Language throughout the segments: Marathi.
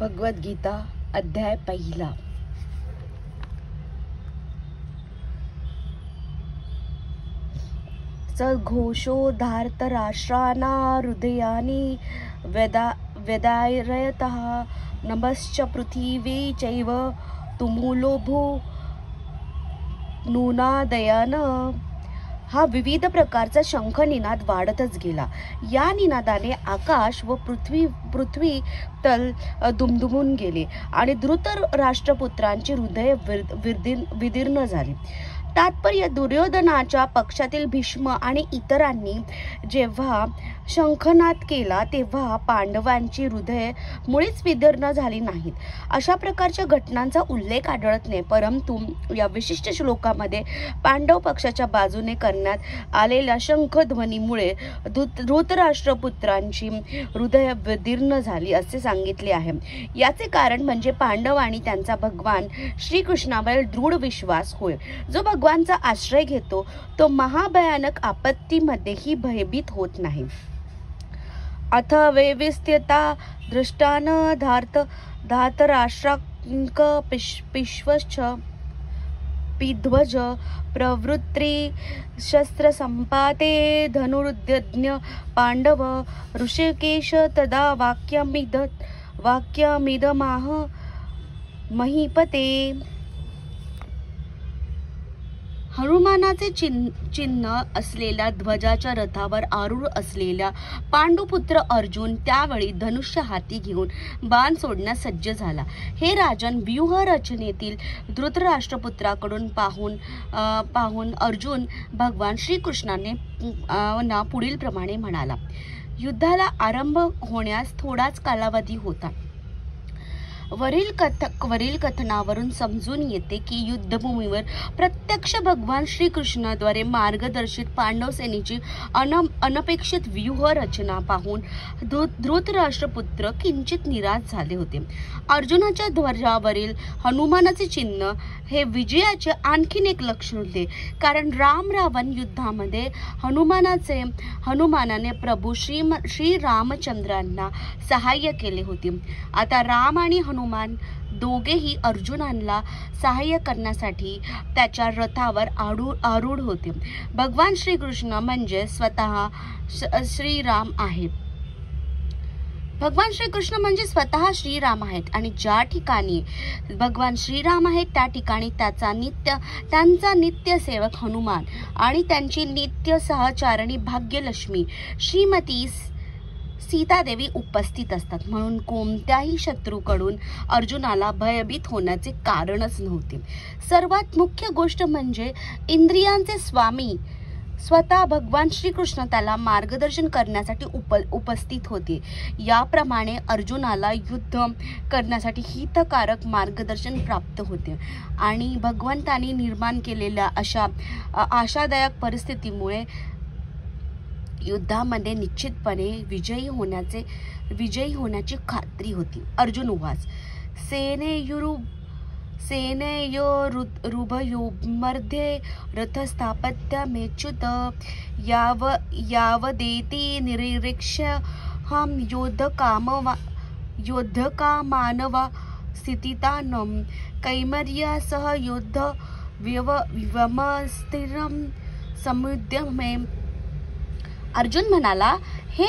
भगवद्गीता अध्याय पहिला। सघोषोधार्तराष्ट्राणा हृदयानि व्यदारयतः नभश्च पृथिवी चैव तुमुलोभो नूनादयन। हा विविध प्रकारचा शंख निनाद वाढतच गेला। या निनादाने आकाश व पृथ्वी तल दुमदुमून गेले आणि द्रुत राष्ट्रपुत्रांची हृदय विदीर्ण झाली। तात्पर्य, दुर्योधनाच्या पक्षातील भीष्म आणि इतरांनी जेव्हा शंखनाद केला तेव्हा पांडवांची हृदय मुळीच विदीर्ण झाली नाहीत। अशा प्रकारच्या घटनांचा उल्लेख आढळत नाही, परंतु या विशिष्ट श्लोकामध्ये पांडव पक्षाच्या बाजूने करण्यात आलेल्या शंखध्वनीमुळे धृतराष्ट्रपुत्रांची हृदय विदीर्ण झाली असे सांगितले आहे। याचे कारण म्हणजे पांडव आणि त्यांचा भगवान श्रीकृष्णावर दृढ विश्वास होय। जो भगवानचा आश्रय घेतो तो महाभयानक आपत्तीमध्येही भयभीत होत नाही। अथ वैविस्त्यता दृष्टान धातराष्ट्रांक पिश्वश्च पिध्वज प्रवृत्ति शस्त्रसंपाते धनुर्दज्ञ पांडव ऋषिकेश तदा वाक्यमिदमाह महीपते। हनुमानाचे चिन्ह असलेल्या ध्वजाच्या रथावर आरूढ असलेला पांडुपुत्र अर्जुन त्यावेळी धनुष्य हाती घेऊन बाण सोडण्यास सज्ज झाला। हे राजन, व्यूह रचनेतील धृतराष्ट्रपुत्राकडून पाहून अर्जुन भगवान श्रीकृष्णाने पुढील प्रमाणे म्हणाला। युद्धाला आरंभ होण्यास थोडाच कालावधी होता। वरील कथनावरून समजून येते की युद्धभूमीवर प्रत्यक्ष भगवान श्रीकृष्णाद्वारे मार्गदर्शित पांडव सेनेची अनपेक्षित व्यूह रचना पाहून धृतराष्ट्रपुत्र किंचित निराश झाले होते। अर्जुनाच्या ध्वजावरील हनुमानाचे चिन्ह हे विजयाचे आणखीन एक लक्षण होते, कारण रावण युद्धामध्ये हनुमानाने प्रभू श्री रामचंद्रांना सहाय्य केले होते। आता राम आणि हनुमान दोघेही अर्जुनाला सहाय्य करण्यासाठी त्याच्या रथावर आरूढ होते। भगवान श्रीकृष्ण म्हणजे स्वतः श्रीराम आहेत। भगवान श्रीकृष्ण म्हणजे स्वतः श्रीराम आहेत आणि ज्या ठिकाणी भगवान श्रीराम आहेत त्या ठिकाणी त्यांचा नित्य सेवक हनुमान आणि त्यांची नित्य सहचारिणी भाग्यलक्ष्मी श्रीमती सीतादेवी उपस्थित असतात। म्हणून कोणत्याही शत्रूकडून अर्जुनाला भयभीत होण्याचे कारणच नव्हते। सर्वात मुख्य गोष्ट म्हणजे इंद्रियांचे स्वामी स्वतः भगवान श्रीकृष्ण त्याला मार्गदर्शन करण्यासाठी उपस्थित होते। याप्रमाणे अर्जुनाला युद्ध करण्यासाठी हितकारक मार्गदर्शन प्राप्त होते आणि भगवंतांनी निर्माण केलेल्या अशा आशादायक परिस्थितीमुळे युद्धामध्ये निश्चितपणे विजयी होण्याची खात्री होती। अर्जुन उवाच, सेनयोरुभयोर्मध्ये रथस्थापत्यमेच्युत यावदेति निरीक्ष्यहं योद्धकामानवा स्थितितानं कैमर्यसह युद्ध व्यमस्थिरं समुद्यमे। अर्जुन म्हणाला, हे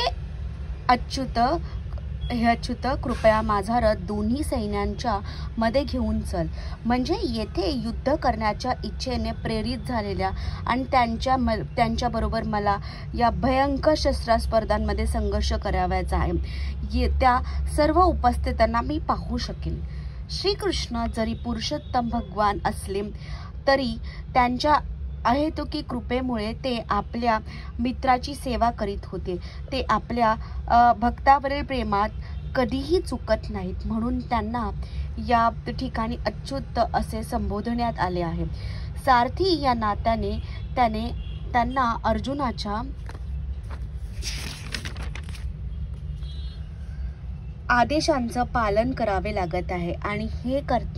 अच्युत कृपया माझा रथ दोन्ही सैन्यांच्या मध्ये घेऊन चल। म्हणजे येथे युद्ध करण्याच्या इच्छेने प्रेरित झालेल्या आणि त्यांच्या बरोबर मला या भयंकर शस्त्रस्पर्धांमध्ये संघर्ष करावयाचा आहे। त्या सर्व उपस्थितांना मी पाहू शकेन। श्रीकृष्ण जरी पुरुषोत्तम भगवान असले तरी त्यांच्या अहेतुकी कृपेमुळे ते आपल्या मित्राची सेवा करीत होते। ते आपल्या भक्तावरील प्रेमात कधीही चुकत नाहीत, म्हणून त्यांना या ठिकाणी अच्युत असे संबोधण्यात आले आहे। सारथी या नात्याने त्यांना अर्जुनाच्या आदेशांचं पालन करावे लागत आहे आणि हे करण्यात